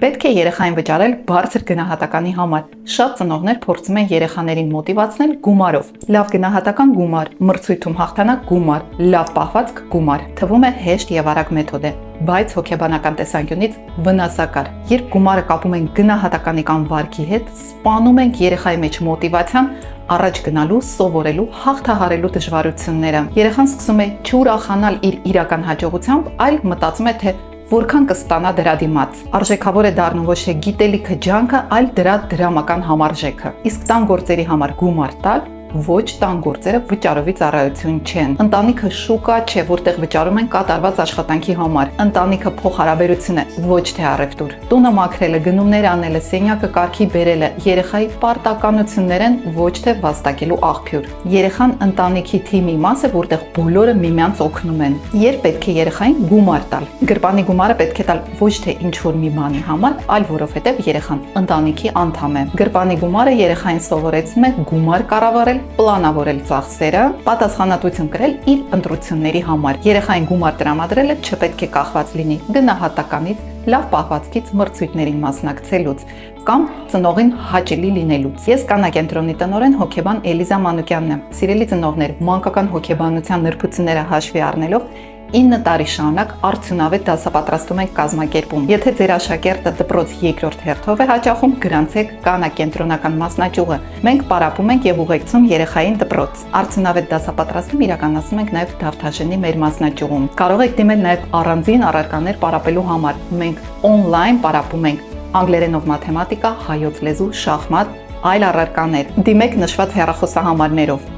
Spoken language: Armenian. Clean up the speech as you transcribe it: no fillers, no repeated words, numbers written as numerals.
Պետք է երեխային վճարել բարձր գնահատականի համար։ Շատ ծնողներ փորձում են երեխաներին մոտիվացնել գումարով։ Լավ գնահատական գումար, մրցույթում հաղթանակ գումար, լավ պահվածք գումար։ Թվում է հեշտ եւ արագ մեթոդ է, բայց հոգեբանական տեսանկյունից վնասակար։ Երբ գումարը կապում են գնահատականի կամ վարքի հետ, սպանում ենք երեխայի մեջ մոտիվացիան առաջ գնալու, սովորելու, հաղթահարելու դժվարությունները։ Երեխան սկսում է չուրախանալ իր իրական հաջողությամբ, այլ մտածում է, թե որքան կստանա դրա դիմաց։ Արժեքավոր է դառնում ոչ թե գիտելիքը, ջանքը, այլ դրա դրամական համարժեքը։ Իսկ տան գործերի համար գումար տալ ոչ տան գործերը վճարովի ծառայություն չեն։ Ընտանիքը շուկա չէ, որտեղ վճարում են կատարված աշխատանքի համար։ Ընտանիքը փոխհարաբերություն է, ոչ թե առևտուր։ Տունը մաքրելը, գնումներ անելը, սենյակը կարգի բերելը երեխայի պարտականություններ են, ոչ թե վաստակելու աղբյուր։ Երեխան ընտանիքի թիմի մաս է, որտեղ բոլորը միմյանց օգնում են։ Երբ պետք է երեխային գումար տալ։ Գրպանի գումարը պետք է տալ ոչ թե ինչ-որ մի բանի համար, այլ որովհետև երեխան ընտանիքի անդամ է։ Գրպանի գումարը երեխային սովորեցնում է գումար կառավարել, պլանավորել ծախսերը, պատասխանատվություն կրել իր ընտրությունների համար։ Երեխային գումար տրամադրելը չպետք է կախված լինի գնահատականից, լավ պահվածքից, մրցույթներին մասնակցելուց կամ ծնողին հաճելի լինելուց։ Ես կանակենտրոնի տնօրեն հոգեբան Էլիզա Մանուկյանն եմ։ Սիրելի ծնողներ, մանկական հոգեբանության նրբությունները հաշվի առնելով 9 տարի շարունակ արդյունավետ դասապատրաստում ենք կազմակերպում։ Եթե ձեր աշակերտը դպրոց 2-րդ հերթով է հաճախում, գրանցեք կանակենտրոնական մասնաճյուղը։ Մենք պարապում ենք եւ ուղեկցում երեխային դպրոց։ Արդյունավետ դասապատրաստում իրականացնում ենք նաեւ Դավթաշենի մեր մասնաճյուղում։ Կարող եք դիմել նաեւ առանձին առարկաներ պարապելու համար։ Մենք on-line պարապում ենք անգլերենով մաթեմատիկա, հայոց լեզու, շախմատ, այլ առարկաներ։ Դիմեք նշված հեռախոսահամարներով։